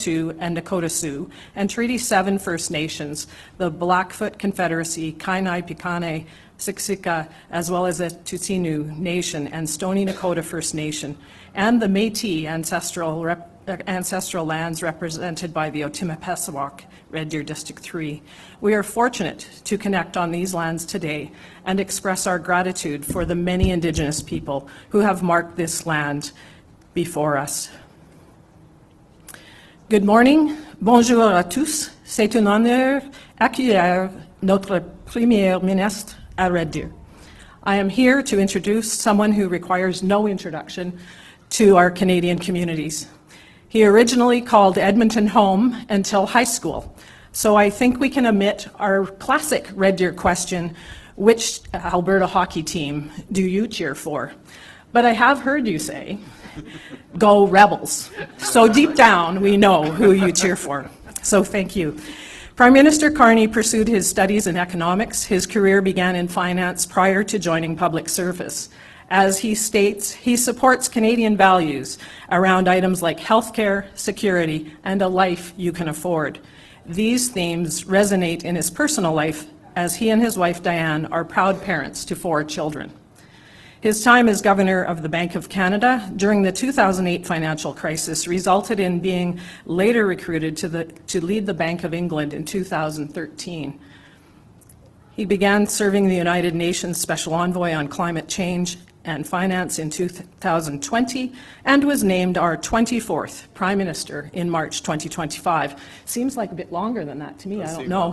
Sioux and Dakota Sioux, and Treaty 7 First Nations, the Blackfoot Confederacy, Kainai Piikani, Siksika, as well as the Tsuut'ina Nation and Stoney Nakoda First Nation, and the Métis ancestral lands represented by the Otimipesawak, Red Deer District 3. We are fortunate to connect on these lands today and express our gratitude for the many Indigenous people who have marked this land before us. Good morning, bonjour à tous. C'est un honneur d'accueillir notre Premier Ministre à Red Deer. I am here to introduce someone who requires no introduction to our Canadian communities. He originally called Edmonton home until high school, so I think we can omit our classic Red Deer question, which Alberta hockey team do you cheer for? But I have heard you say, go Rebels. So deep down, we know who you cheer for. So thank you. Prime Minister Carney pursued his studies in economics. His career began in finance prior to joining public service. As he states, he supports Canadian values around items like healthcare, security, and a life you can afford. These themes resonate in his personal life, as he and his wife Diane are proud parents to 4 children. His time as Governor of the Bank of Canada during the 2008 financial crisis resulted in being later recruited to lead the Bank of England in 2013. He began serving the United Nations Special Envoy on Climate Change and Finance in 2020 and was named our 24th Prime Minister in March 2025. Seems like a bit longer than that to me, I don't know.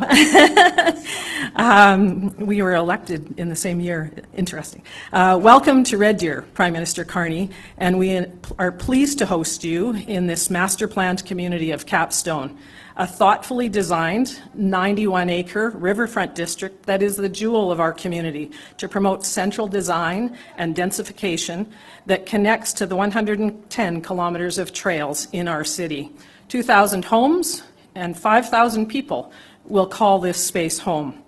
We were elected in the same year, interesting. Welcome to Red Deer, Prime Minister Carney, and we are pleased to host you in this master-planned community of Capstone, a thoughtfully designed 91-acre riverfront district that is the jewel of our community to promote central design and densification that connects to the 110 kilometers of trails in our city. 2,000 homes and 5,000 people will call this space home.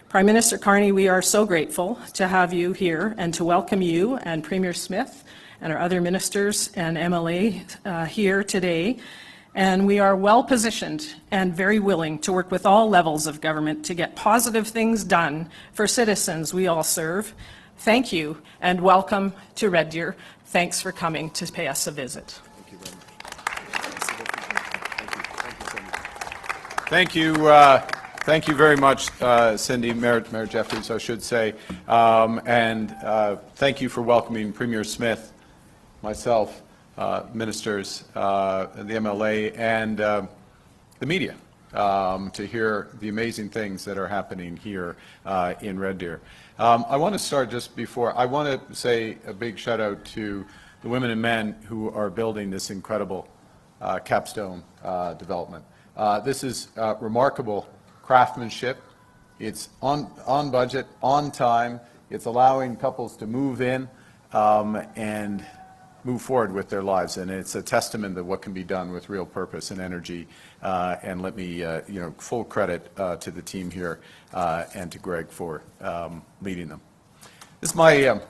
Prime Minister Carney, we are so grateful to have you here and to welcome you and Premier Smith and our other ministers and MLA here today. And we are well positioned and very willing to work with all levels of government to get positive things done for citizens we all serve. Thank you and welcome to Red Deer. Thanks for coming to pay us a visit. Thank you very much, Cindy, Mayor Jeffries, I should say, and thank you for welcoming Premier Smith, myself, ministers, the MLA, and the media to hear the amazing things that are happening here in Red Deer. I want to start just before, I want to say a big shout out to the women and men who are building this incredible capstone development. This is remarkable craftsmanship. It's on budget, on time. It's allowing couples to move in and move forward with their lives, and it's a testament to what can be done with real purpose and energy. And let me, full credit to the team here and to Greg for leading them. This is my,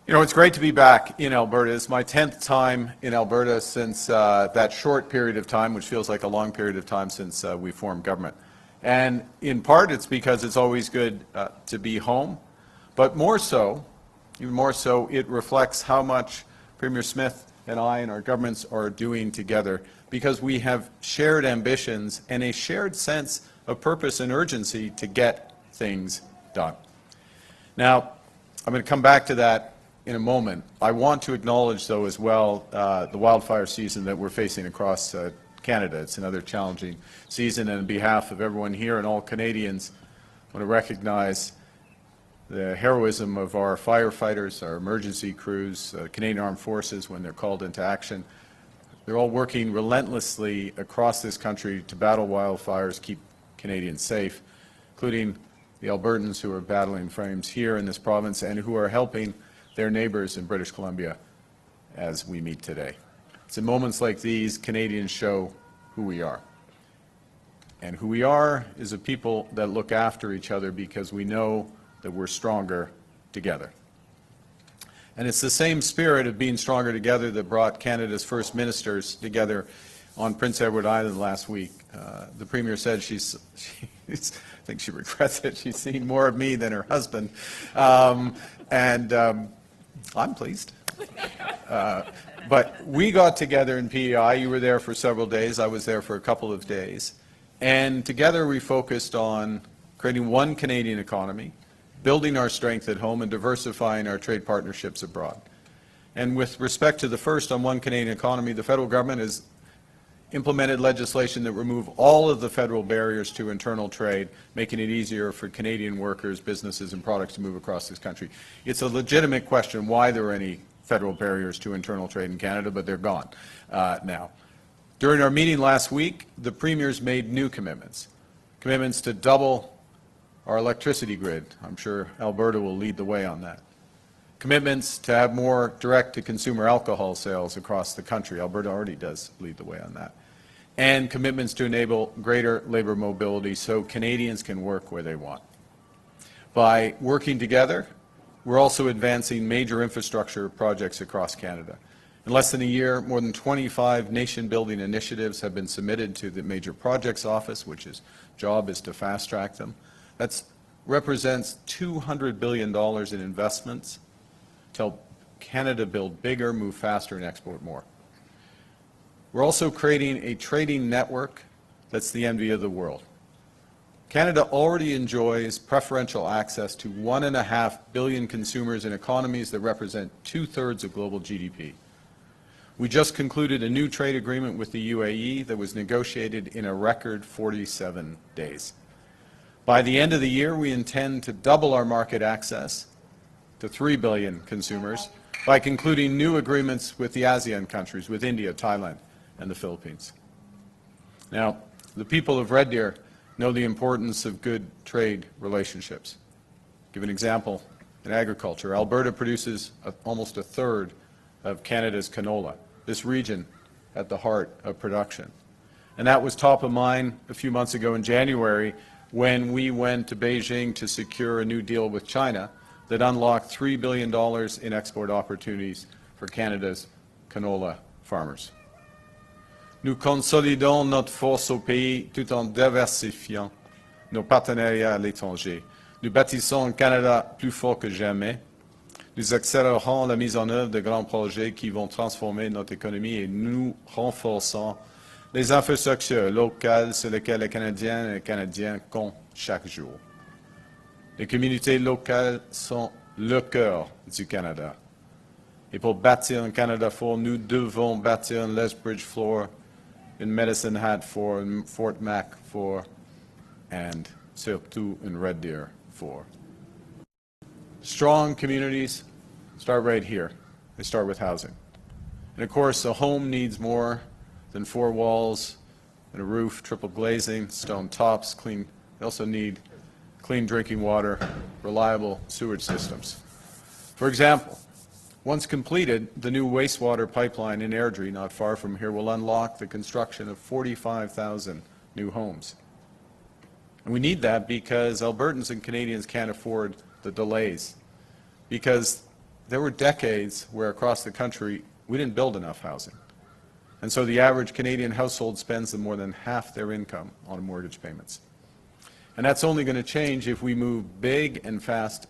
it's great to be back in Alberta. It's my 10th time in Alberta since that short period of time, which feels like a long period of time since we formed government. And in part, it's because it's always good to be home. But more so, even more so, it reflects how much Premier Smith and I and our governments are doing together, because we have shared ambitions and a shared sense of purpose and urgency to get things done. Now, I'm going to come back to that in a moment. I want to acknowledge, though, as well, the wildfire season that we're facing across Canada. It's another challenging season, and on behalf of everyone here and all Canadians, I want to recognize the heroism of our firefighters, our emergency crews, Canadian Armed Forces when they're called into action. They're all working relentlessly across this country to battle wildfires, keep Canadians safe, including the Albertans who are battling flames here in this province and who are helping their neighbours in British Columbia as we meet today. It's in moments like these Canadians show who we are. And who we are is a people that look after each other because we know that we're stronger together. And it's the same spirit of being stronger together that brought Canada's first ministers together on Prince Edward Island last week. The Premier said I think she regrets it. She's seen more of me than her husband. I'm pleased. But we got together in PEI. You were there for several days. I was there for a couple of days. And together we focused on creating one Canadian economy, building our strength at home, and diversifying our trade partnerships abroad. And with respect to the first, on one Canadian economy, the federal government has implemented legislation that remove all of the federal barriers to internal trade, making it easier for Canadian workers, businesses, and products to move across this country. It's a legitimate question why there are any federal barriers to internal trade in Canada, but they're gone now. During our meeting last week, the premiers made new commitments to double our electricity grid. I'm sure Alberta will lead the way on that. Commitments to have more direct-to-consumer alcohol sales across the country. Alberta already does lead the way on that. And commitments to enable greater labor mobility so Canadians can work where they want. By working together, we're also advancing major infrastructure projects across Canada. In less than a year, more than 25 nation-building initiatives have been submitted to the Major Projects Office, which is job is to fast-track them. That represents $200 billion in investments to help Canada build bigger, move faster, and export more. We're also creating a trading network that's the envy of the world. Canada already enjoys preferential access to 1.5 billion consumers in economies that represent 2/3 of global GDP. We just concluded a new trade agreement with the UAE that was negotiated in a record 47 days. By the end of the year, we intend to double our market access to 3 billion consumers by concluding new agreements with the ASEAN countries, with India, Thailand, and the Philippines. Now, the people of Red Deer know the importance of good trade relationships. I'll give an example in agriculture. Alberta produces almost 1/3 of Canada's canola, this region at the heart of production. And that was top of mind a few months ago in January when we went to Beijing to secure a new deal with China that unlocked $3 billion in export opportunities for Canada's canola farmers. Nous consolidons notre force au pays tout en diversifiant nos partenariats à l'étranger. Nous bâtissons un Canada plus fort que jamais. Nous accélérons la mise en œuvre de grands projets qui vont transformer notre économie et nous renforçons les infrastructures locales sur lesquelles les Canadiennes et les Canadiens comptent chaque jour. Les communautés locales sont le cœur du Canada. Et pour bâtir un Canada fort, nous devons bâtir un Lethbridge fort, une Medicine Hat fort, un Fort Mac fort, and surtout un Red Deer fort. Strong communities start right here. They start with housing. And of course, a home needs more than 4 walls and a roof, triple glazing, stone tops, clean. They also need clean drinking water, reliable sewage systems. For example, once completed, the new wastewater pipeline in Airdrie, not far from here, will unlock the construction of 45,000 new homes. And we need that because Albertans and Canadians can't afford the delays, because there were decades where across the country we didn't build enough housing. And so the average Canadian household spends more than half their income on mortgage payments. And that's only going to change if we move big and fast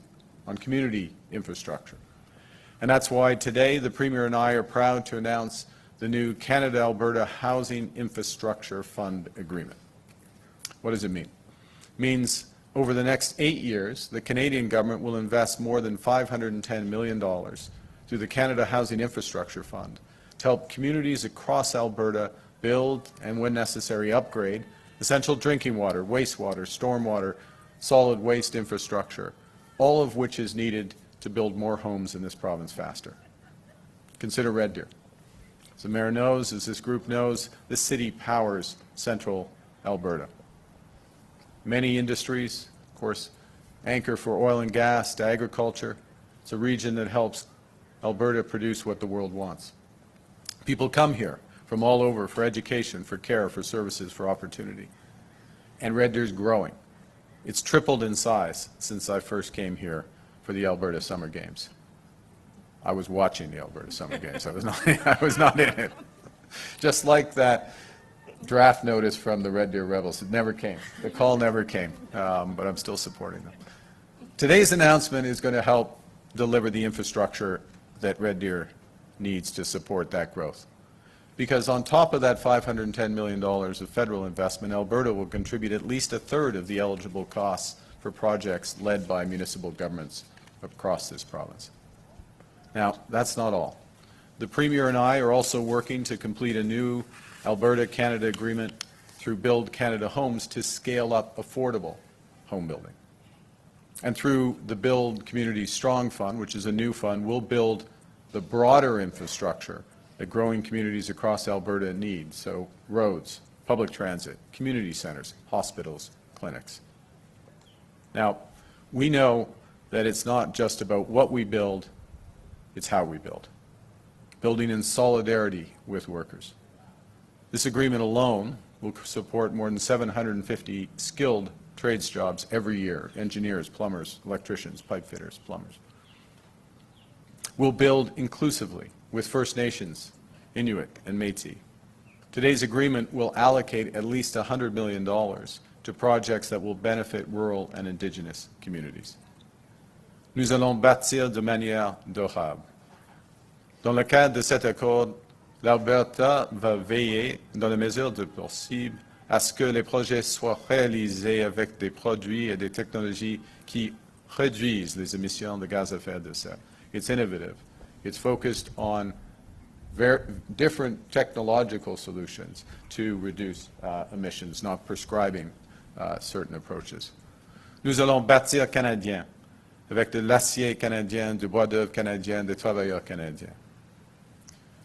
on community infrastructure. And that's why today the Premier and I are proud to announce the new Canada-Alberta Housing Infrastructure Fund Agreement. What does it mean? It means over the next 8 years, the Canadian government will invest more than $510 million through the Canada Housing Infrastructure Fund to help communities across Alberta build and, when necessary, upgrade essential drinking water, wastewater, stormwater, solid waste infrastructure, all of which is needed to build more homes in this province faster. Consider Red Deer. As the Mayor knows, as this group knows, this city powers central Alberta. Many industries, of course, anchor for oil and gas to agriculture. It's a region that helps Alberta produce what the world wants. People come here from all over for education, for care, for services, for opportunity. And Red Deer's growing. It's tripled in size since I first came here for the Alberta Summer Games. I was watching the Alberta Summer Games. I was not in it. Just like that draft notice from the Red Deer Rebels. It never came. The call never came, but I'm still supporting them. Today's announcement is going to help deliver the infrastructure that Red Deer needs to support that growth. Because on top of that $510 million of federal investment, Alberta will contribute at least a third of the eligible costs for projects led by municipal governments across this province. Now, that's not all. The Premier and I are also working to complete a new Alberta-Canada agreement through Build Canada Homes to scale up affordable home building. And through the Build Community Strong Fund, which is a new fund, we'll build the broader infrastructure that growing communities across Alberta need, so roads, public transit, community centres, hospitals, clinics. Now, we know that it's not just about what we build, it's how we build. Building in solidarity with workers. This agreement alone will support more than 750 skilled trades jobs every year, engineers, plumbers, electricians, pipe fitters, plumbers. We'll build inclusively with First Nations, Inuit, and Métis. Today's agreement will allocate at least $100 million to projects that will benefit rural and Indigenous communities. Nous allons bâtir de manière durable. Dans le cadre de cet accord, l'Alberta va veiller, dans la mesure du possible, à ce que les projets soient réalisés avec des produits et des technologies qui réduisent les émissions de gaz à effet de serre. It's innovative. It's focused on different technological solutions to reduce emissions, not prescribing certain approaches. Nous allons bâtir canadien, avec de l'acier canadien, du bois d'œuvre canadien, des travailleurs canadiens.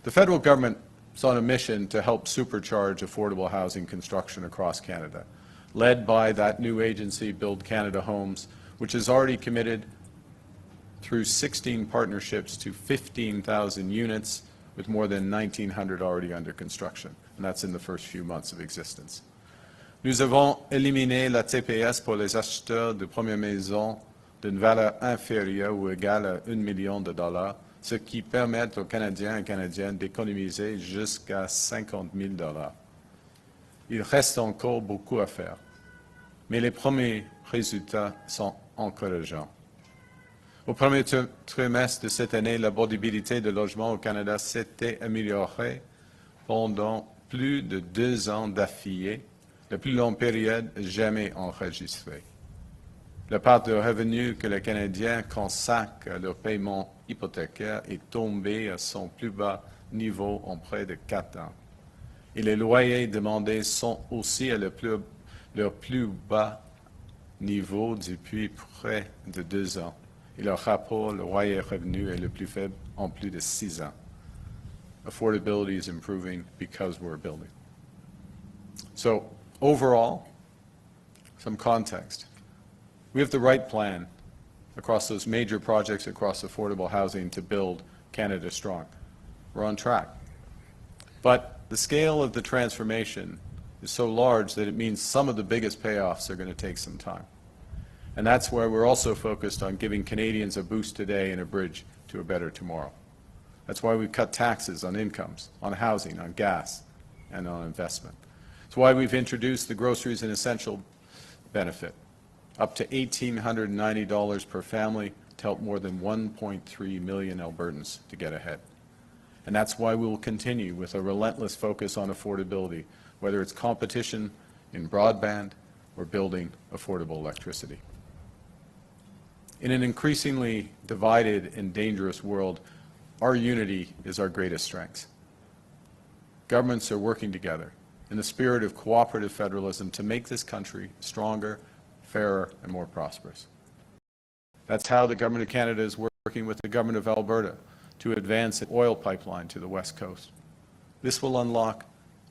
The federal government is on a mission to help supercharge affordable housing construction across Canada, led by that new agency, Build Canada Homes, which has already committed through 16 partnerships to 15,000 units, with more than 1,900 already under construction, and that's in the first few months of existence. Nous avons éliminé la TPS pour les acheteurs de première maison d'une valeur inférieure ou égale à $1 million, ce qui permet aux Canadiens et Canadiennes d'économiser jusqu'à $50 000. Il reste encore beaucoup à faire, mais les premiers résultats sont encourageants. Au premier trimestre de cette année, l'abordabilité de logements au Canada s'était améliorée pendant plus de 2 ans d'affilée, la plus longue période jamais enregistrée. La part de revenus que les Canadiens consacrent à leur paiement hypothécaire est tombée à son plus bas niveau en près de 4 ans. Et les loyers demandés sont aussi à leur plus bas niveau depuis près de 2 ans. Et leur rapport, le loyer-revenu, est le plus faible en plus de 6 ans. Affordability is improving because we're building. So, overall, some context. We have the right plan across those major projects across affordable housing to build Canada strong. We're on track. But the scale of the transformation is so large that it means some of the biggest payoffs are going to take some time. And that's where we're also focused on giving Canadians a boost today and a bridge to a better tomorrow. That's why we've cut taxes on incomes, on housing, on gas, and on investment. It's why we've introduced the groceries and essential benefit, up to $1,890 per family to help more than 1.3 million Albertans to get ahead. And that's why we will continue with a relentless focus on affordability, whether it's competition in broadband or building affordable electricity. In an increasingly divided and dangerous world, our unity is our greatest strength. Governments are working together in the spirit of cooperative federalism to make this country stronger, fairer, and more prosperous. That's how the Government of Canada is working with the Government of Alberta to advance an oil pipeline to the West Coast. This will unlock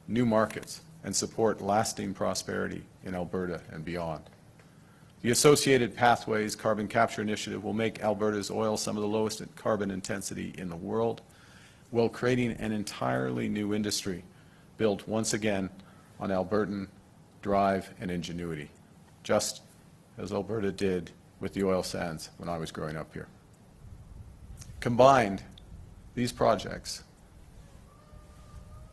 new markets and support lasting prosperity in Alberta and beyond. The Associated Pathways Carbon Capture Initiative will make Alberta's oil some of the lowest in carbon intensity in the world, while creating an entirely new industry built once again on Albertan drive and ingenuity, just as Alberta did with the oil sands when I was growing up here. Combined, these projects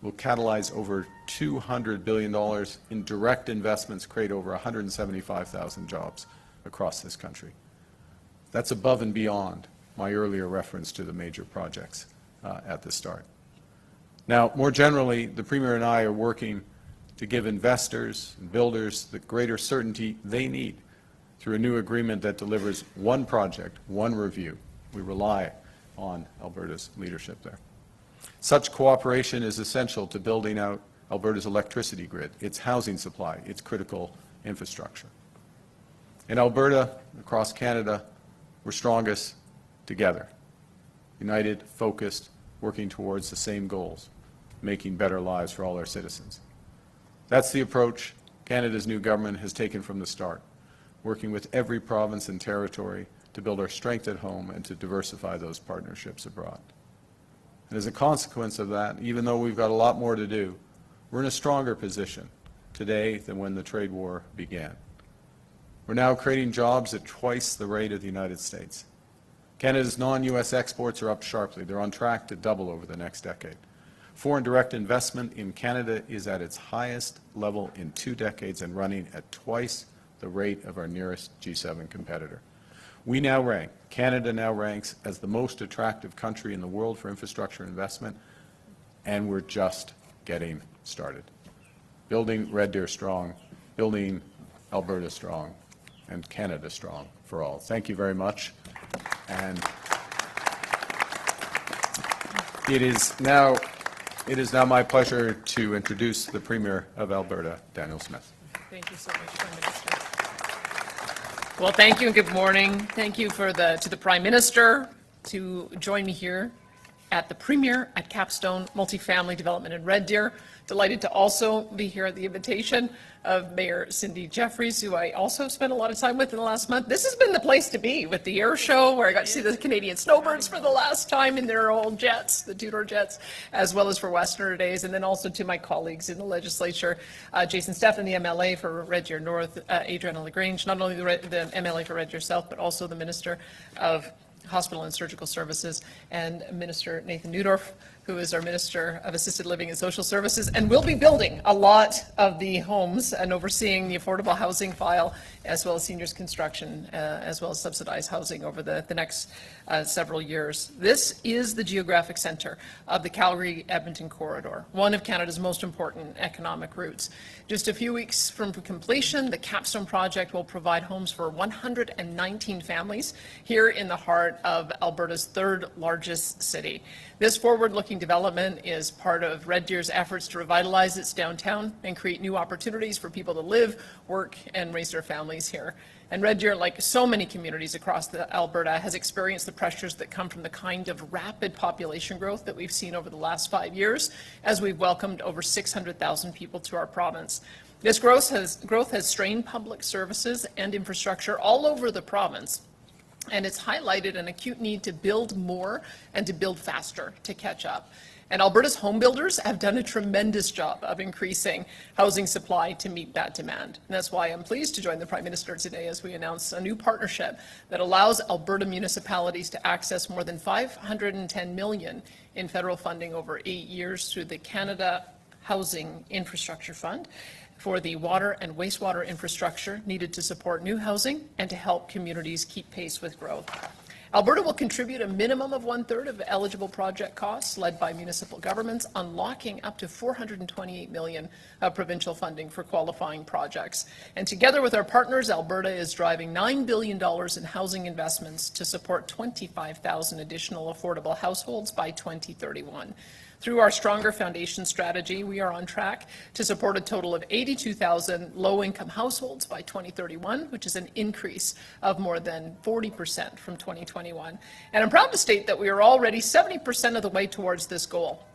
will catalyze over $200 billion in direct investments, create over 175,000 jobs across this country. That's above and beyond my earlier reference to the major projects at the start. Now, more generally, the Premier and I are working to give investors and builders the greater certainty they need through a new agreement that delivers one project, one review. We rely on Alberta's leadership there. Such cooperation is essential to building out Alberta's electricity grid, its housing supply, its critical infrastructure. In Alberta, across Canada, we're strongest together, united, focused, working towards the same goals, making better lives for all our citizens. That's the approach Canada's new government has taken from the start, working with every province and territory to build our strength at home and to diversify those partnerships abroad. And as a consequence of that, even though we've got a lot more to do, we're in a stronger position today than when the trade war began. We're now creating jobs at twice the rate of the United States. Canada's non-U.S. exports are up sharply. They're on track to double over the next decade. Foreign direct investment in Canada is at its highest level in 2 decades and running at twice the rate of our nearest G7 competitor. Canada now ranks as the most attractive country in the world for infrastructure investment, and we're just getting started. Building Red Deer strong, building Alberta strong, and Canada strong for all. Thank you very much. And it is now my pleasure to introduce the Premier of Alberta, Danielle Smith. Thank you so much, Prime Minister. Well, thank you and good morning. Thank you to the Prime Minister to join me here at the Premier at Capstone Multifamily Development in Red Deer. Delighted to also be here at the invitation of Mayor Cindy Jeffries, who I also spent a lot of time with in the last month. This has been the place to be with the air show, where I got to see the Canadian snowbirds for the last time in their old jets, the two-door jets, as well as for Westerner Days, and then also to my colleagues in the legislature, Jason Steffen, the MLA for Red Deer North, Adriana LaGrange, not only the MLA for Red Deer South, but also the Minister of Hospital and Surgical Services, and Minister Nathan Neudorf, who is our Minister of Assisted Living and Social Services, and will be building a lot of the homes and overseeing the affordable housing file, as well as seniors construction, as well as subsidized housing over the next several years. This is the geographic center of the Calgary-Edmonton corridor, one of Canada's most important economic routes. Just a few weeks from completion, the Capstone project will provide homes for 119 families here in the heart of Alberta's third largest city. This forward-looking development is part of Red Deer's efforts to revitalize its downtown and create new opportunities for people to live, work, and raise their families here. And Red Deer, like so many communities across Alberta, has experienced the pressures that come from the kind of rapid population growth that we've seen over the last 5 years, as we've welcomed over 600,000 people to our province. This growth has strained public services and infrastructure all over the province, and it's highlighted an acute need to build more and to build faster to catch up. And Alberta's home builders have done a tremendous job of increasing housing supply to meet that demand. And that's why I'm pleased to join the Prime Minister today as we announce a new partnership that allows Alberta municipalities to access more than $510 million in federal funding over 8 years through the Canada Housing Infrastructure Fund for the water and wastewater infrastructure needed to support new housing and to help communities keep pace with growth. Alberta will contribute a minimum of 1/3 of eligible project costs led by municipal governments, unlocking up to $428 million of provincial funding for qualifying projects. And together with our partners, Alberta is driving $9 billion in housing investments to support 25,000 additional affordable households by 2031. Through our Stronger Foundation strategy, we are on track to support a total of 82,000 low-income households by 2031, which is an increase of more than 40% from 2021. And I'm proud to state that we are already 70% of the way towards this goal.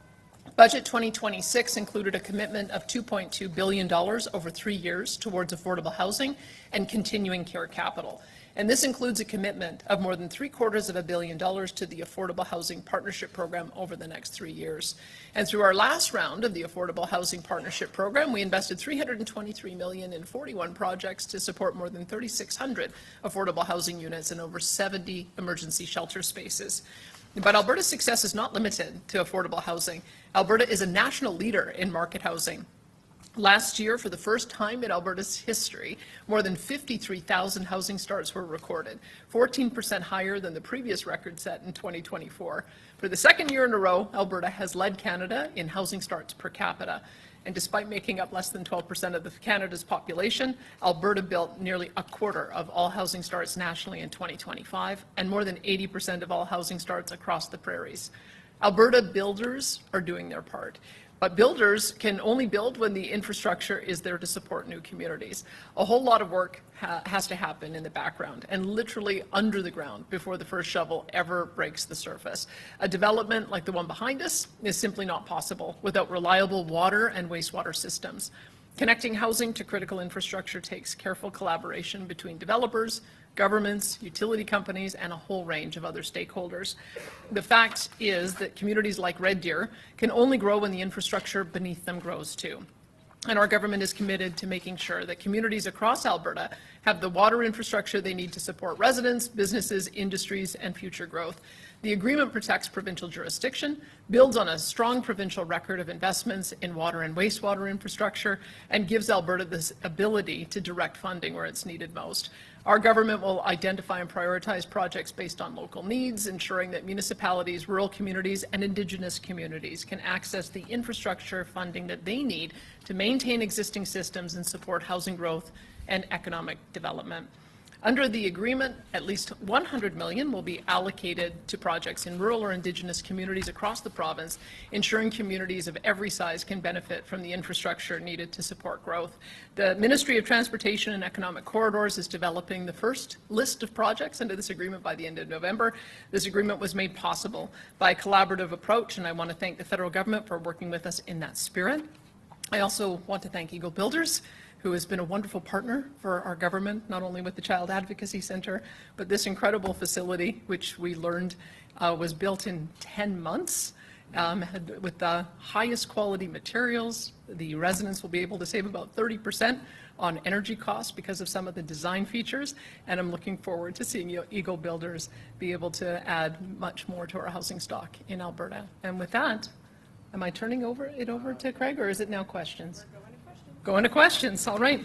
Budget 2026 included a commitment of $2.2 billion over 3 years towards affordable housing and continuing care capital. And this includes a commitment of more than $750 million to the Affordable Housing Partnership Program over the next 3 years. And through our last round of the Affordable Housing Partnership Program, we invested $323 million in 41 projects to support more than 3,600 affordable housing units and over 70 emergency shelter spaces. But Alberta's success is not limited to affordable housing. Alberta is a national leader in market housing. Last year, for the first time in Alberta's history, more than 53,000 housing starts were recorded, 14% higher than the previous record set in 2024. For the second year in a row, Alberta has led Canada in housing starts per capita. And despite making up less than 12% of Canada's population, Alberta built nearly a quarter of all housing starts nationally in 2025, and more than 80% of all housing starts across the prairies. Alberta builders are doing their part. But builders can only build when the infrastructure is there to support new communities. A whole lot of work has to happen in the background and literally under the ground before the first shovel ever breaks the surface. A development like the one behind us is simply not possible without reliable water and wastewater systems. Connecting housing to critical infrastructure takes careful collaboration between developers, governments, utility companies, and a whole range of other stakeholders. The fact is that communities like Red Deer can only grow when the infrastructure beneath them grows too. And our government is committed to making sure that communities across Alberta have the water infrastructure they need to support residents, businesses, industries, and future growth. The agreement protects provincial jurisdiction, builds on a strong provincial record of investments in water and wastewater infrastructure, and gives Alberta this ability to direct funding where it's needed most. Our government will identify and prioritize projects based on local needs, ensuring that municipalities, rural communities, and Indigenous communities can access the infrastructure funding that they need to maintain existing systems and support housing growth and economic development. Under the agreement, at least $100 million will be allocated to projects in rural or Indigenous communities across the province, ensuring communities of every size can benefit from the infrastructure needed to support growth. The Ministry of Transportation and Economic Corridors is developing the first list of projects under this agreement by the end of November. This agreement was made possible by a collaborative approach, and I want to thank the federal government for working with us in that spirit. I also want to thank Eagle Builders, who has been a wonderful partner for our government, not only with the Child Advocacy Centre, but this incredible facility, which we learned was built in 10 months, with the highest quality materials. The residents will be able to save about 30% on energy costs because of some of the design features, and I'm looking forward to seeing Eagle Builders be able to add much more to our housing stock in Alberta. And with that, am I turning it over to Craig, or is it now questions? Go into questions, all right.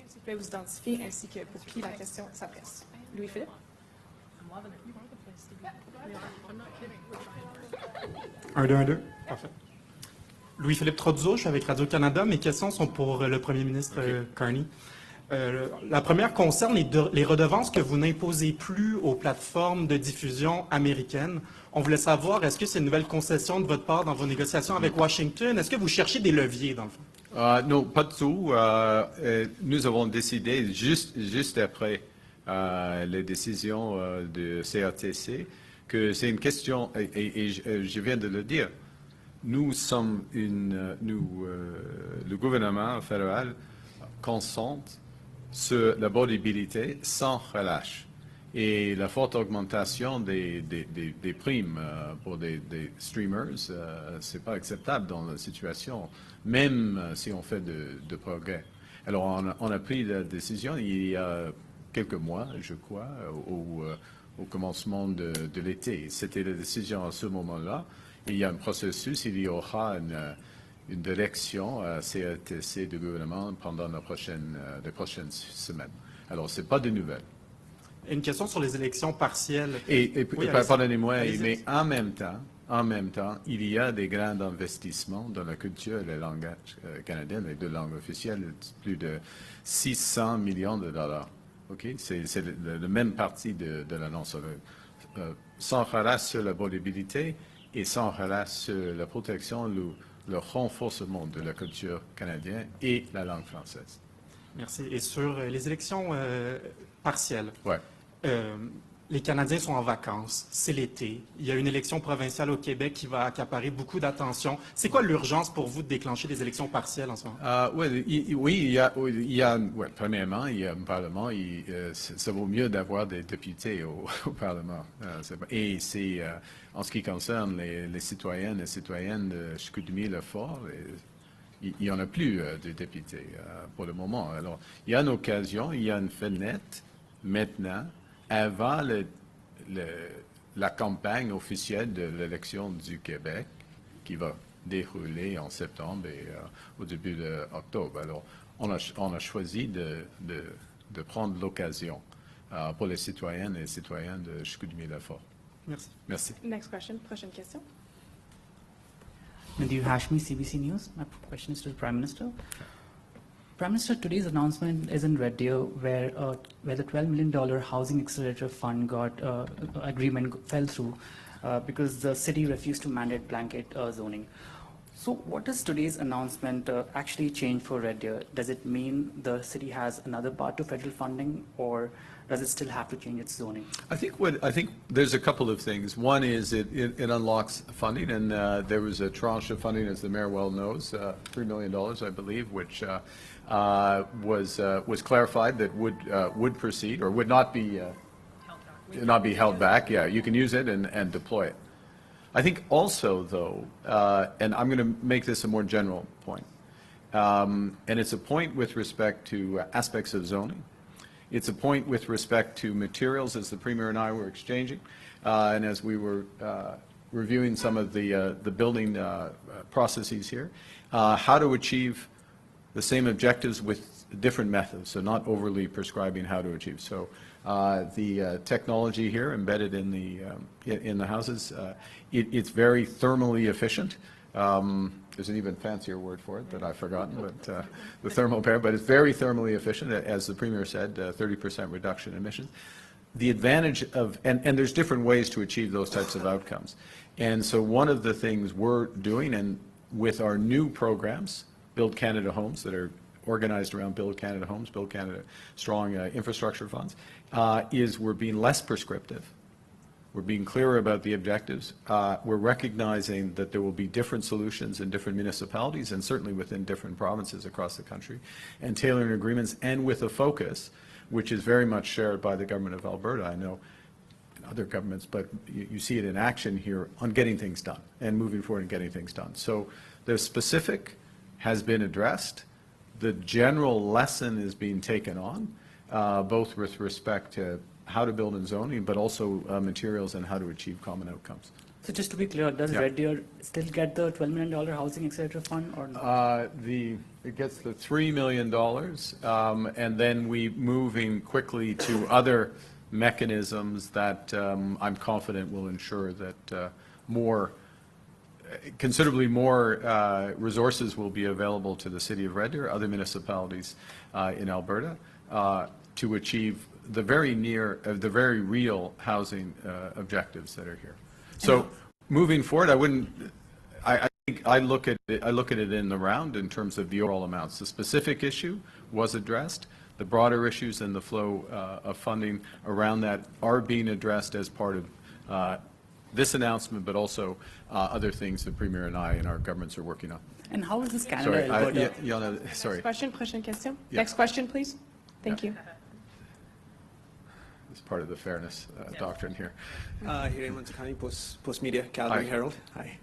Je vais vous identifier ainsi que pour qui la question s'adresse. Louis-Philippe? Un, deux. Parfait. Louis-Philippe Trotteau, je suis avec Radio-Canada. Mes questions sont pour le premier ministre Carney. La première concerne les redevances que vous n'imposez plus aux plateformes de diffusion américaines. On voulait savoir, est-ce que c'est une nouvelle concession de votre part dans vos négociations avec Washington? Est-ce que vous cherchez des leviers, dans le fond? Non, pas du tout. Nous avons décidé, juste après les décisions de CRTC, que c'est une question, et je viens de le dire, le gouvernement fédéral consente sur l'abordabilité sans relâche. Et la forte augmentation des primes pour des streamers, c'est pas acceptable dans la situation, même si on fait de progrès. Alors, on a pris la décision il y a quelques mois, je crois, au commencement de l'été. C'était la décision à ce moment-là. Il y a un processus, il y aura une direction à CRTC du gouvernement pendant les prochaines semaines. Alors, ce n'est pas de nouvelles. Une question sur les élections partielles. Oui, pardonnez-moi, mais en même temps, il y a des grands investissements dans la culture et le langage canadien, les deux langues officielles, plus de 600 millions de dollars. Okay? C'est la même partie de l'annonce. Sans relâche sur l'abordabilité et sans relâche sur la protection, le renforcement de la culture canadienne et la langue française. Merci. Et sur les élections partielles, ouais. Les Canadiens sont en vacances, c'est l'été. Il y a une élection provinciale au Québec qui va accaparer beaucoup d'attention. C'est quoi l'urgence pour vous de déclencher des élections partielles en ce moment? Premièrement, il y a un Parlement. Ça vaut mieux d'avoir des députés au Parlement. Et c'est, en ce qui concerne les citoyennes et citoyennes de Chicoutimi-le-Fort, il n'y en a plus de députés pour le moment. Alors, il y a une occasion, il y a une fenêtre maintenant, avant la campagne officielle de l'élection du Québec, qui va dérouler en septembre et au début d'octobre. Alors, on a choisi de prendre l'occasion pour les citoyennes et citoyens de Chicoutimi-Lefort. Merci. Merci. Next question. Prochaine question. Nadir Hashmi, CBC News. My question is to the Prime Minister. Prime Minister, today's announcement is in Red Deer, where the $12 million Housing Accelerator Fund agreement fell through because the city refused to mandate blanket zoning. So what does today's announcement actually change for Red Deer? Does it mean the city has another part to federal funding, or does it still have to change its zoning? I think there's a couple of things. One is it unlocks funding, and there was a tranche of funding, as the mayor well knows, $3 million, I believe, which was clarified that would proceed or would not be held back. Yeah, you can use it and deploy it. I think also, though, and I'm going to make this a more general point, and it's a point with respect to aspects of zoning. It's a point with respect to materials, as the Premier and I were exchanging, and as we were reviewing some of the building processes here, how to achieve the same objectives with different methods, so not overly prescribing how to achieve. So the technology here embedded in the houses, it's very thermally efficient. There's an even fancier word for it that I've forgotten, but the thermal pair, but it's very thermally efficient, as the Premier said, 30% reduction in emissions. The advantage of, and there's different ways to achieve those types of outcomes. And so one of the things we're doing, and with our new programs, Build Canada Homes, that are organized around Build Canada Homes, Build Canada Strong Infrastructure Funds, is we're being less prescriptive. We're being clearer about the objectives. We're recognizing that there will be different solutions in different municipalities and certainly within different provinces across the country, and tailoring agreements, and with a focus which is very much shared by the government of Alberta. I know in other governments, but you see it in action here on getting things done and moving forward and getting things done. So the specific has been addressed. The general lesson is being taken on, both with respect to how to build in zoning, but also materials and how to achieve common outcomes. So just to be clear, does Red Deer still get the $12 million Housing Accelerator Fund, or not? It gets the $3 million, and then we moving quickly to other mechanisms that I'm confident will ensure that considerably more resources will be available to the City of Red Deer, other municipalities in Alberta, to achieve the very real housing objectives that are here. So moving forward, I think I look at it in the round in terms of the overall amounts. The specific issue was addressed. The broader issues and the flow of funding around that are being addressed as part of this announcement, but also other things the Premier and I and our governments are working on. And how is this Canada, Alberta? Sorry. Next question, prochaine question. Yeah. Next question, please. Thank you. It's part of the fairness doctrine here. Hiren Mantakani, Post Media, Calgary Herald. Hi.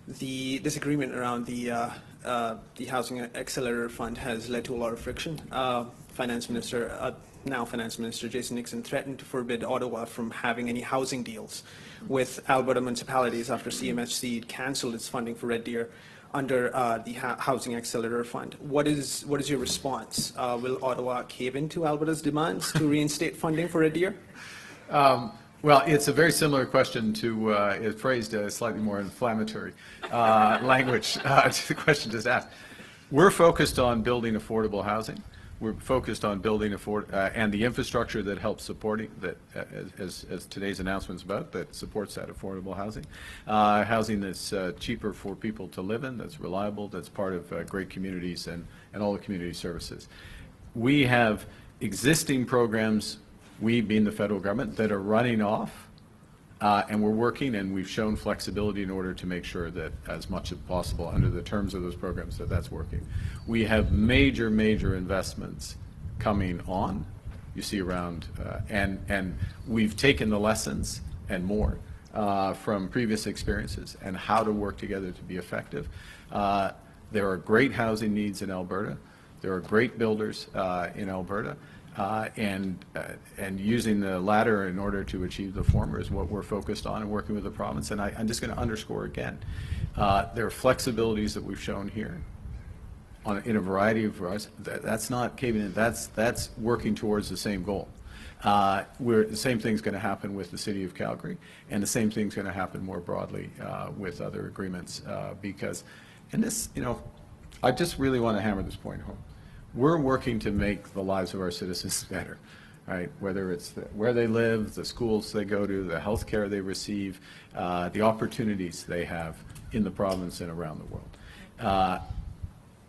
The disagreement around the Housing Accelerator Fund has led to a lot of friction. now Finance Minister Jason Nixon threatened to forbid Ottawa from having any housing deals with Alberta municipalities after CMHC cancelled its funding for Red Deer under the Housing Accelerator Fund. What is your response? Will Ottawa cave into Alberta's demands to reinstate funding for Red Deer? Well, it's a very similar question to, it's phrased slightly more inflammatory language to the question just asked. We're focused on building affordable housing. We're focused on building and the infrastructure that helps supporting that, as today's announcement is about, that supports that affordable housing. Housing that's cheaper for people to live in, that's reliable, that's part of great communities and all the community services. We have existing programs, we being the federal government, that are running off, and we're working, and we've shown flexibility in order to make sure that as much as possible under the terms of those programs that's working. We have major investments coming on, you see around, and we've taken the lessons and more from previous experiences and how to work together to be effective. There are great housing needs in Alberta. There are great builders in Alberta. And using the latter in order to achieve the former is what we're focused on and working with the province. And I'm just going to underscore again, there are flexibilities that we've shown here in a variety of ways. That's not caving in. That's working towards the same goal. The same thing's going to happen with the City of Calgary, and the same thing's going to happen more broadly with other agreements because, and this, I just really want to hammer this point home. We're working to make the lives of our citizens better, right? Whether it's where they live, the schools they go to, the health care they receive, the opportunities they have in the province and around the world.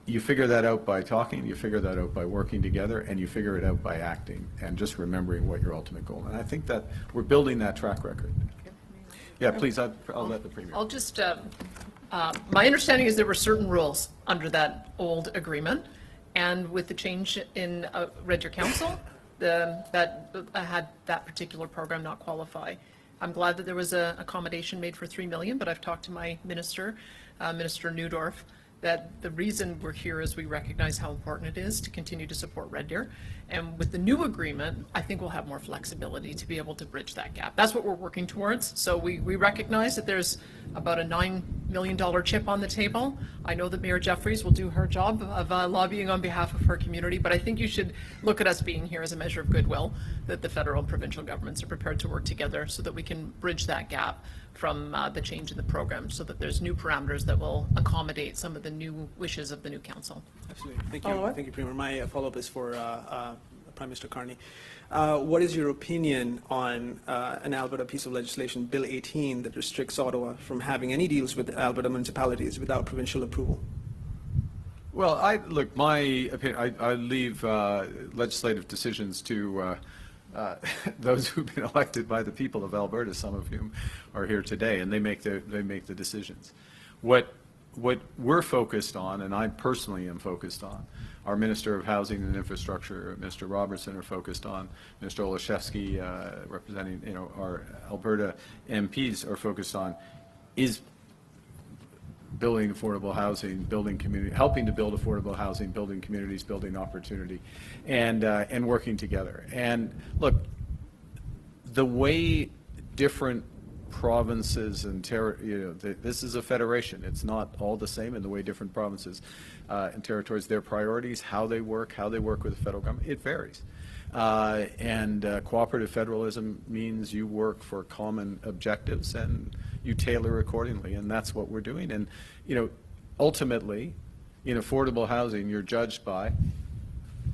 You figure that out by talking, you figure that out by working together, and you figure it out by acting and just remembering what your ultimate goal is. And I think that we're building that track record. Yeah, please, I'll let the Premier. I'll just, my understanding is there were certain rules under that old agreement, and with the change in Red Deer Council, that had that particular program not qualify. I'm glad that there was an accommodation made for $3 million, but I've talked to my minister, Minister Neudorf, that the reason we're here is we recognize how important it is to continue to support Red Deer. And with the new agreement, I think we'll have more flexibility to be able to bridge that gap. That's what we're working towards. So we recognize that there's about a $9 million chip on the table. I know that Mayor Jeffries will do her job of lobbying on behalf of her community, but I think you should look at us being here as a measure of goodwill, that the federal and provincial governments are prepared to work together so that we can bridge that gap from the change in the program, so that there's new parameters that will accommodate some of the new wishes of the new council. Absolutely. Thank you. Thank you, Premier. My follow-up is for Prime Minister Carney. What is your opinion on an Alberta piece of legislation, Bill 18, that restricts Ottawa from having any deals with Alberta municipalities without provincial approval? Well, look, my opinion, I leave legislative decisions to those who've been elected by the people of Alberta, some of whom are here today, and they make the decisions. What we're focused on, and I personally am focused on, our Minister of Housing and Infrastructure, Mr. Robertson, are focused on, Mr. Olszewski, representing our Alberta MPs, are focused on, is building affordable housing, building community, helping to build affordable housing, building communities, building opportunity, and working together. And look, the way different provinces and this is a federation. It's not all the same in the way different provinces and territories, their priorities, how they work with the federal government, it varies. Cooperative federalism means you work for common objectives and you tailor accordingly, and that's what we're doing. And ultimately, in affordable housing, you're judged by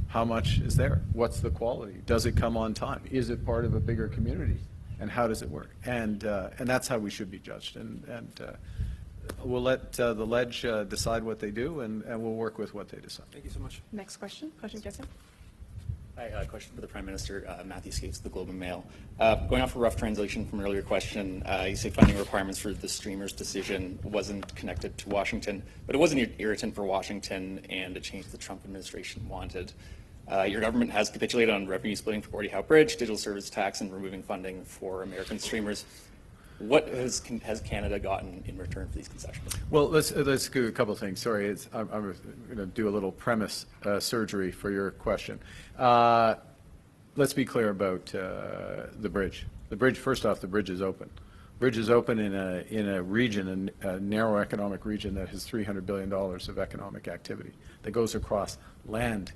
how much is there, what's the quality, does it come on time, is it part of a bigger community, and how does it work? And that's how we should be judged. And we'll let the ledge decide what they do, and we'll work with what they decide. Thank you so much. Next question. Prochaine question. Hi, question for the Prime Minister, Matthew Skates, the Globe and Mail. Going off a rough translation from an earlier question, you say funding requirements for the streamers decision wasn't connected to Washington, but it was an irritant for Washington and a change the Trump administration wanted. Your government has capitulated on revenue splitting for Gordie Howe Bridge, digital service tax, and removing funding for American streamers. What has Canada gotten in return for these concessions? Well, let's do a couple of things. Sorry, I'm going to do a little premise surgery for your question. Let's be clear about the bridge. The bridge, first off, the bridge is open. The bridge is open in a region, a narrow economic region that has $300 billion of economic activity that goes across land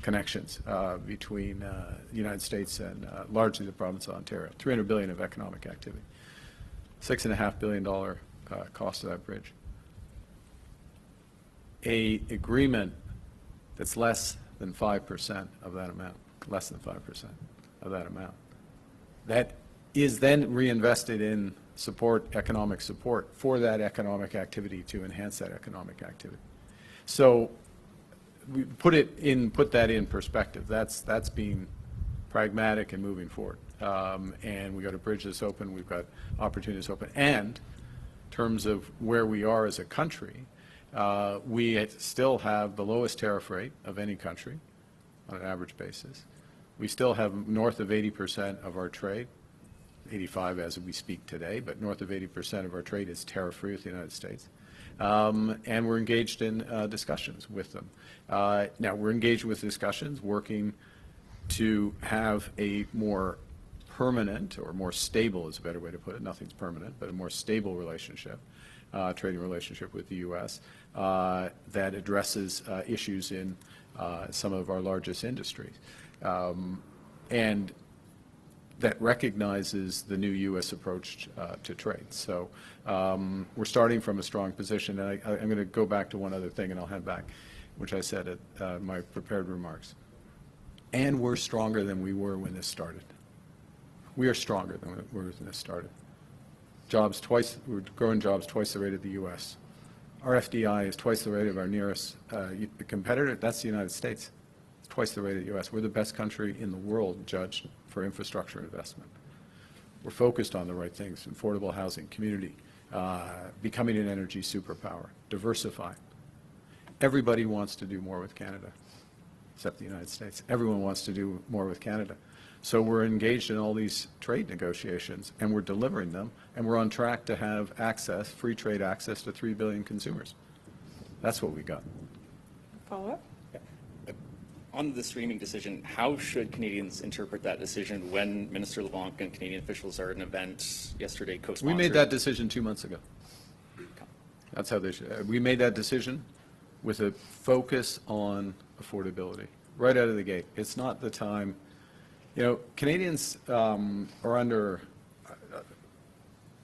connections between the United States and largely the province of Ontario. $300 billion of economic activity. $6.5 billion cost of that bridge. A agreement that's less than 5% of that amount, less than 5% of that amount, that is then reinvested in economic support for that economic activity to enhance that economic activity. So we put that in perspective. That's being pragmatic and moving forward. And we've got a bridge that's open, we've got opportunities open. And in terms of where we are as a country, we still have the lowest tariff rate of any country on an average basis. We still have north of 80% of our trade 85 as we speak today, but north of 80% of our trade is tariff-free with the United States. And we're engaged in discussions with them. Now, we're engaged with discussions working to have a more permanent, or more stable is a better way to put it, nothing's permanent, but a more stable relationship, trading relationship with the U.S. That addresses issues in some of our largest industries. And that recognizes the new U.S. approach to trade. So we're starting from a strong position. And I'm going to go back to one other thing, and I'll head back, which I said at my prepared remarks. And we're stronger than we were when this started. We are stronger than we were when this started. We're growing jobs twice the rate of the U.S. Our FDI is twice the rate of our nearest competitor. That's the United States. It's twice the rate of the U.S. We're the best country in the world judged for infrastructure investment. We're focused on the right things: affordable housing, community, becoming an energy superpower, diversifying. Everybody wants to do more with Canada, except the United States. Everyone wants to do more with Canada. So we're engaged in all these trade negotiations, and we're delivering them, and we're on track to have access, free trade access to 3 billion consumers. That's what we got. Follow-up? On the streaming decision, how should Canadians interpret that decision when Minister LeBlanc and Canadian officials are at an event yesterday co-sponsored? We made that decision 2 months ago. That's how they should. We made that decision with a focus on affordability right out of the gate. It's not the time. You know, Canadians are under.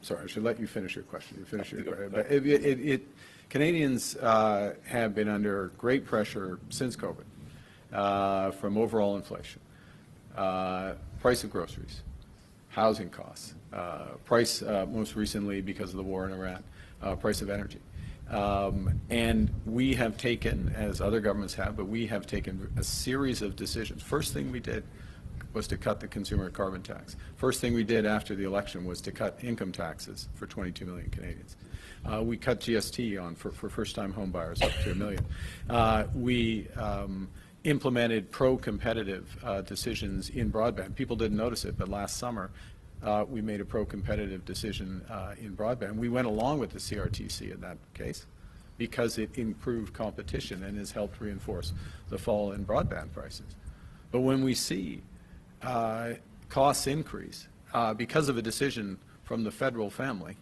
Sorry, I should let you finish your question. You finish your question. But Canadians have been under great pressure since COVID from overall inflation, price of groceries, housing costs, price most recently because of the war in Iran, price of energy. And we have taken, as other governments have, but we have taken a series of decisions. First thing we did was to cut the consumer carbon tax. First thing we did after the election was to cut income taxes for 22 million Canadians. We cut GST on for first-time home buyers up to $1 million. We implemented pro-competitive decisions in broadband. People didn't notice it, but last summer we made a pro-competitive decision in broadband. We went along with the CRTC in that case because it improved competition and has helped reinforce the fall in broadband prices. But when we see costs increase because of a decision from the federal family,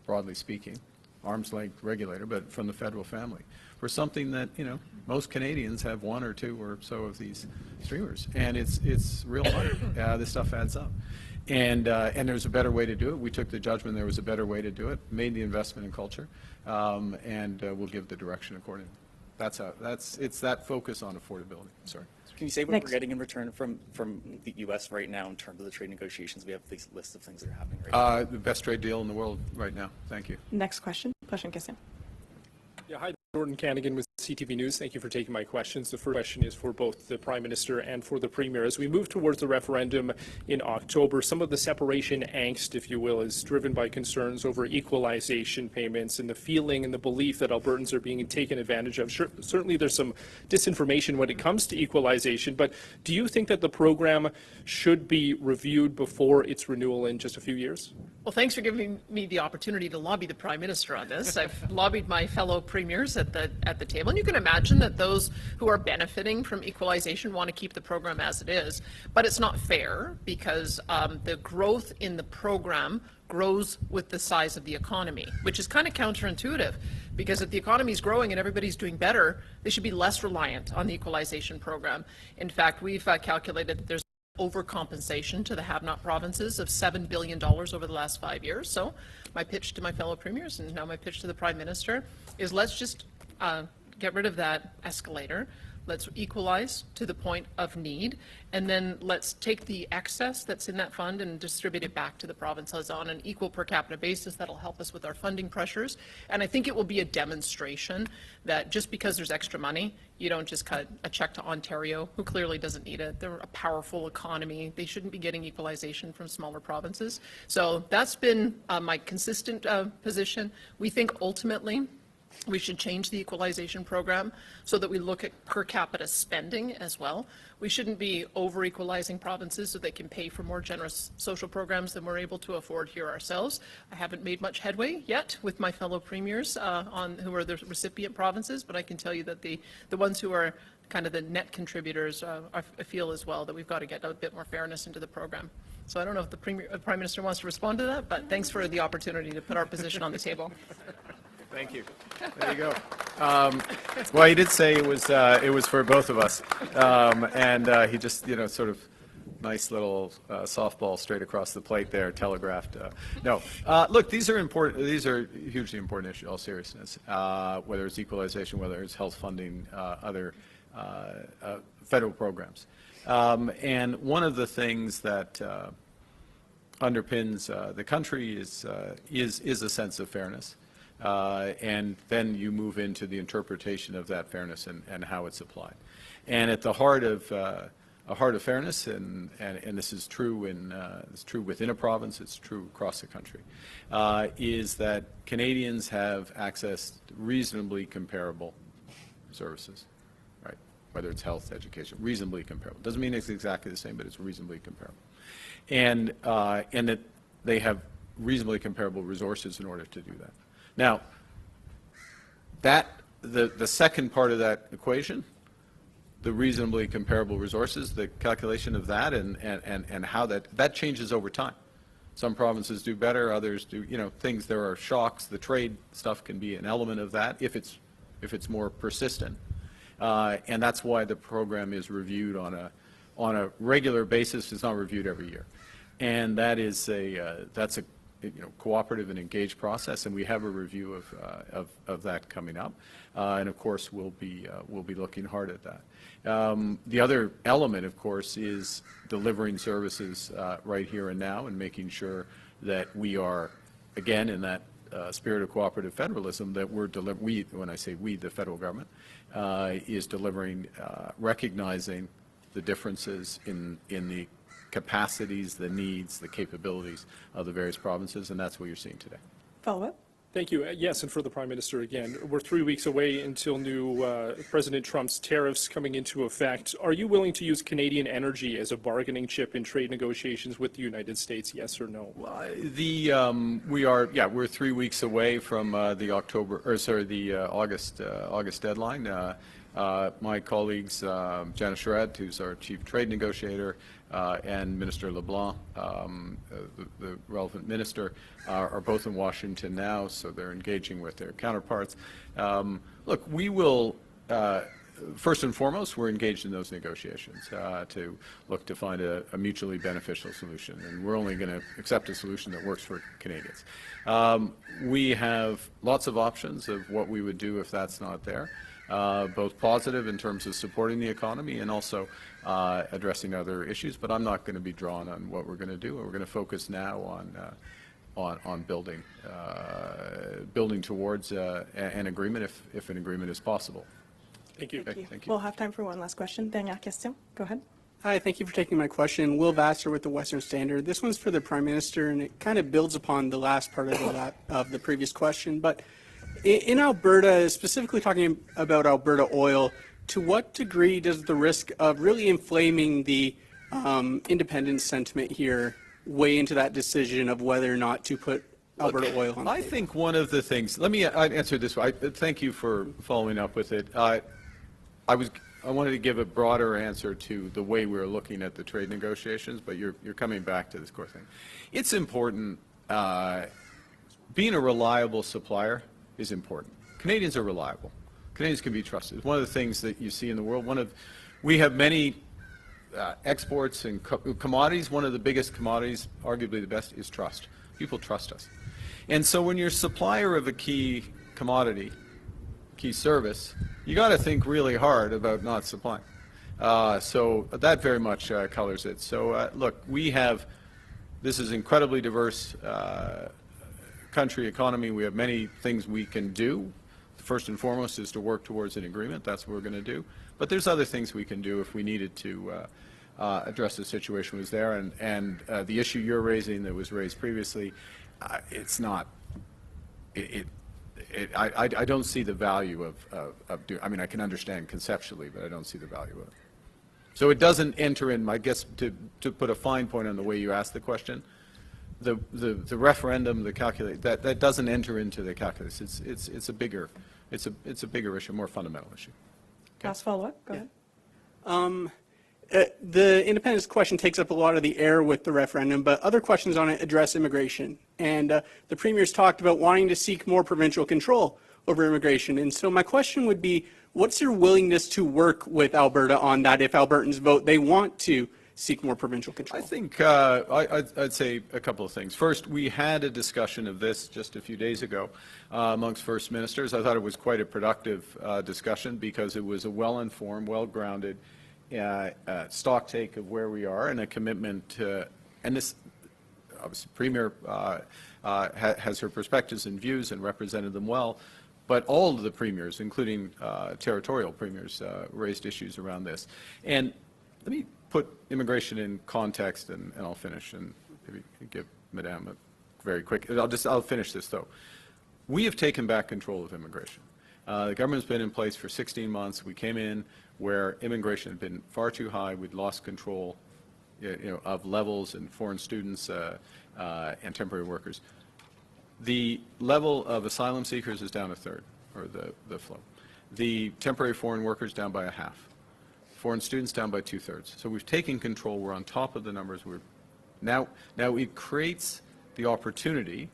broadly speaking, arm's length regulator, but from the federal family, for something that, you know, most Canadians have one or two or so of these streamers, and it's real money. This stuff adds up. And there's a better way to do it. We took the judgment there was a better way to do it, made the investment in culture, and we'll give the direction accordingly. It's that focus on affordability. Sorry. Can you say what we're getting in return from the U.S. right now in terms of the trade negotiations? We have these lists of things that are happening right now. The best trade deal in the world right now. Thank you. Next question. Prochaine question. Yeah, hi, Jordan Canigan with CTV News. Thank you for taking my questions. The first question is for both the Prime Minister and for the Premier. As we move towards the referendum in October, some of the separation angst, if you will, is driven by concerns over equalization payments and the feeling and the belief that Albertans are being taken advantage of. Certainly there's some disinformation when it comes to equalization, but do you think that the program should be reviewed before its renewal in just a few years? Well, thanks for giving me the opportunity to lobby the Prime Minister on this. I've lobbied my fellow premiers at the table, and you can imagine that those who are benefiting from equalization want to keep the program as it is. But it's not fair because the growth in the program grows with the size of the economy, which is kind of counterintuitive, because if the economy is growing and everybody's doing better, they should be less reliant on the equalization program. In fact, we've calculated that there's overcompensation to the have-not provinces of $7 billion over the last 5 years. So my pitch to my fellow premiers, and now my pitch to the Prime Minister, is let's just get rid of that escalator. Let's equalize to the point of need, and then let's take the excess that's in that fund and distribute it back to the provinces on an equal per capita basis. That'll help us with our funding pressures. And I think it will be a demonstration that just because there's extra money, you don't just cut a check to Ontario, who clearly doesn't need it. They're a powerful economy. They shouldn't be getting equalization from smaller provinces. So that's been my consistent position. We think ultimately We should change the equalization program so that we look at per capita spending as well. We shouldn't be over-equalizing provinces so they can pay for more generous social programs than we're able to afford here ourselves. I haven't made much headway yet with my fellow premiers who are the recipient provinces, but I can tell you that the ones who are kind of the net contributors, I feel as well that we've got to get a bit more fairness into the program. So I don't know if the Prime Minister wants to respond to that, but thanks for the opportunity to put our position on the table. Thank you. There you go. Well, he did say it was for both of us, and he just sort of nice little softball straight across the plate there, telegraphed. No, look, these are important. These are hugely important issues. All seriousness, whether it's equalization, whether it's health funding, other federal programs, and one of the things that underpins the country is a sense of fairness. And then you move into the interpretation of that fairness and how it's applied. And at the heart of fairness, and this is true within a province, it's true across the country, is that Canadians have access to reasonably comparable services, right? Whether it's health, education, reasonably comparable. Doesn't mean it's exactly the same, but it's reasonably comparable, and that they have reasonably comparable resources in order to do that. Now, the second part of that equation, the reasonably comparable resources, the calculation of that and how that changes over time. Some provinces do better, others do, things, there are shocks. The trade stuff can be an element of that if it's more persistent. And that's why the program is reviewed on a regular basis. It's not reviewed every year. And that's a cooperative and engaged process, and we have a review of that coming up, and of course we'll be looking hard at that. The other element, of course, is delivering services right here and now, and making sure that we are, again, in that spirit of cooperative federalism, that when I say we, the federal government, is delivering, recognizing the differences in the capacities, the needs, the capabilities of the various provinces, and that's what you're seeing today. Follow-up? Thank you. Yes, and for the Prime Minister again, we're 3 weeks away until new President Trump's tariffs coming into effect. Are you willing to use Canadian energy as a bargaining chip in trade negotiations with the United States, yes or no? We're 3 weeks away from the August deadline. My colleagues, Janice Charette, who's our chief trade negotiator, and Minister LeBlanc, the relevant minister, are both in Washington now, so they're engaging with their counterparts. Look, we will, first and foremost, we're engaged in those negotiations to look to find a mutually beneficial solution, and we're only going to accept a solution that works for Canadians. We have lots of options of what we would do if that's not there. Both positive in terms of supporting the economy and also addressing other issues, but I'm not going to be drawn on what we're going to do. We're going to focus now on building towards an agreement if an agreement is possible. Thank you. Thank you. Thank you. We'll have time for one last question. Dernière question. Go ahead. Hi, thank you for taking my question. Will Vassar with the Western Standard. This one's for the Prime Minister, and it kind of builds upon the last part of the previous question. But in Alberta, specifically talking about Alberta oil, to what degree does the risk of really inflaming the independence sentiment here weigh into that decision of whether or not to put Alberta oil on? I think one of the things, let me answer this way. Thank you for following up with it. I wanted to give a broader answer to the way we're looking at the trade negotiations, but you're coming back to this core thing. It's important, being a reliable supplier is important. Canadians are reliable. Canadians can be trusted. One of the things that you see in the world, we have many exports and commodities. One of the biggest commodities, arguably the best, is trust. People trust us. And so when you're a supplier of a key commodity, key service, you got to think really hard about not supplying. So that very much colors it. So look, this is incredibly diverse country, economy. We have many things we can do. First and foremost is to work towards an agreement. That's what we're going to do. But there's other things we can do if we needed to address the situation was there. And the issue you're raising that was raised previously, it's not. I don't see the value of doing, I mean, I can understand conceptually, but I don't see the value of it. So it doesn't enter in, I guess, to put a fine point on the way you asked the question, the referendum, the calculate, that doesn't enter into the calculus. It's a bigger issue, more fundamental issue. Okay. Last follow-up, go ahead. The independence question takes up a lot of the air with the referendum, but other questions on it address immigration. And the Premier's talked about wanting to seek more provincial control over immigration. And so my question would be, what's your willingness to work with Alberta on that if Albertans vote they want to seek more provincial control? I think I'd say a couple of things. First, we had a discussion of this just a few days ago amongst First Ministers. I thought it was quite a productive discussion because it was a well-informed, well-grounded stock take of where we are and a commitment to, and this, obviously, Premier has her perspectives and views and represented them well, but all of the premiers, including territorial premiers, raised issues around this. And let me put immigration in context, and I'll finish, and maybe give Madame a very quick, I'll finish this though. We have taken back control of immigration. The government's been in place for 16 months. We came in where immigration had been far too high. We'd lost control, of levels and foreign students and temporary workers. The level of asylum seekers is down a third, or the flow. The temporary foreign workers down by a half. Foreign students down by 2/3. So we've taken control. We're on top of the numbers. Now it creates the opportunity,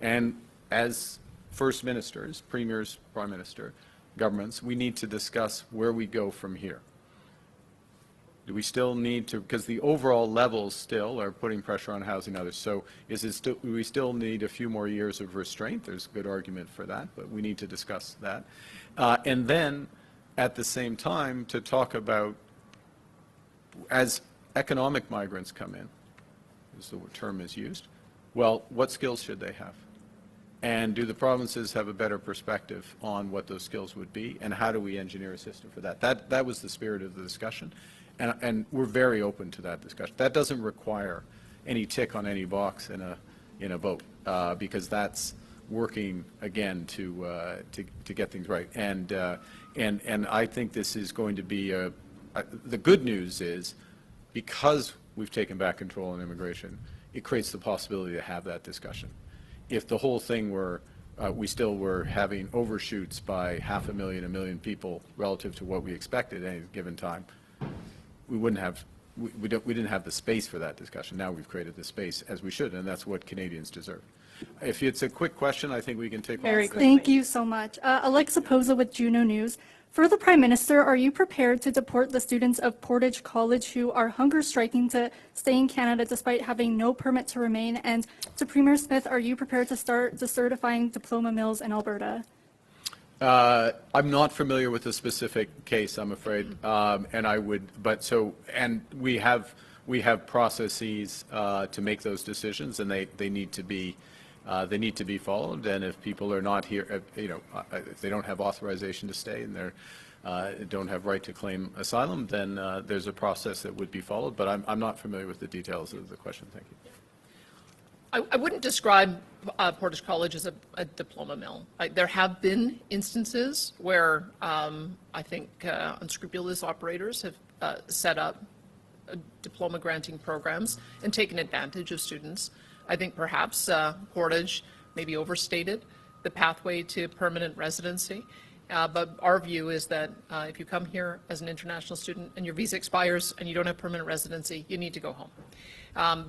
and as First Ministers, Premiers, Prime Minister, governments, we need to discuss where we go from here. Do we still need to, because the overall levels still are putting pressure on housing others, so do we still need a few more years of restraint? There's a good argument for that, but we need to discuss that. And then, at the same time, to talk about, as economic migrants come in, as the term is used, well, what skills should they have? And do the provinces have a better perspective on what those skills would be, and how do we engineer a system for that? That was the spirit of the discussion, and we're very open to that discussion. That doesn't require any tick on any box in a vote, because that's working again to get things right. And I think this is going to be the good news is, because we've taken back control on immigration, it creates the possibility to have that discussion. If the whole thing were, we still were having overshoots by 500,000, 1 million people relative to what we expected at any given time, we wouldn't have, we didn't have the space for that discussion. Now we've created the space, as we should, and that's what Canadians deserve. If it's a quick question, I think we can take Very quickly. Thank you so much. Alexa Poza with Juno News. For the Prime Minister, are you prepared to deport the students of Portage College who are hunger striking to stay in Canada despite having no permit to remain? And to Premier Smith, are you prepared to start decertifying diploma mills in Alberta? I'm not familiar with a specific case, I'm afraid, and I would, and we have processes to make those decisions, and they need to be followed. And if people are not here, if they don't have authorization to stay and they don't have right to claim asylum, then there's a process that would be followed. But I'm not familiar with the details of the question. Thank you. I wouldn't describe Portage College as a diploma mill. There have been instances where I think unscrupulous operators have set up diploma granting programs and taken advantage of students. I think perhaps Portage maybe overstated the pathway to permanent residency. But our view is that if you come here as an international student and your visa expires and you don't have permanent residency, you need to go home.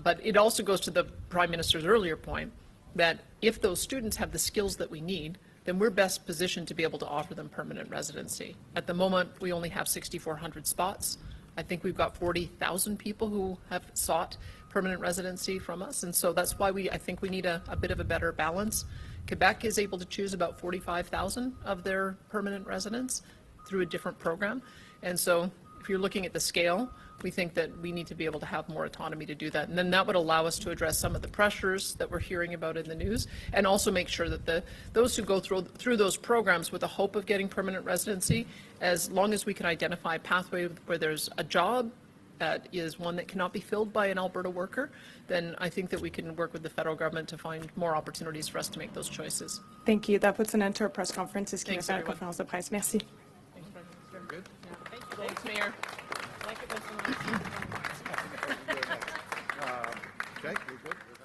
But it also goes to the Prime Minister's earlier point that if those students have the skills that we need, then we're best positioned to be able to offer them permanent residency. At the moment, we only have 6,400 spots. I think we've got 40,000 people who have sought permanent residency from us, and so that's why I think we need a bit of a better balance. Quebec is able to choose about 45,000 of their permanent residents through a different program, and so if you're looking at the scale, we think that we need to be able to have more autonomy to do that, and then that would allow us to address some of the pressures that we're hearing about in the news, and also make sure that those who go through those programs with the hope of getting permanent residency, as long as we can identify a pathway where there's a job, that is one that cannot be filled by an Alberta worker, then I think that we can work with the federal government to find more opportunities for us to make those choices. Thank you. That puts an end to our press conference. C'est ce qui Thanks, va faire la everyone. conférence de presse. Merci. Thanks, Mayor. Okay, we're good.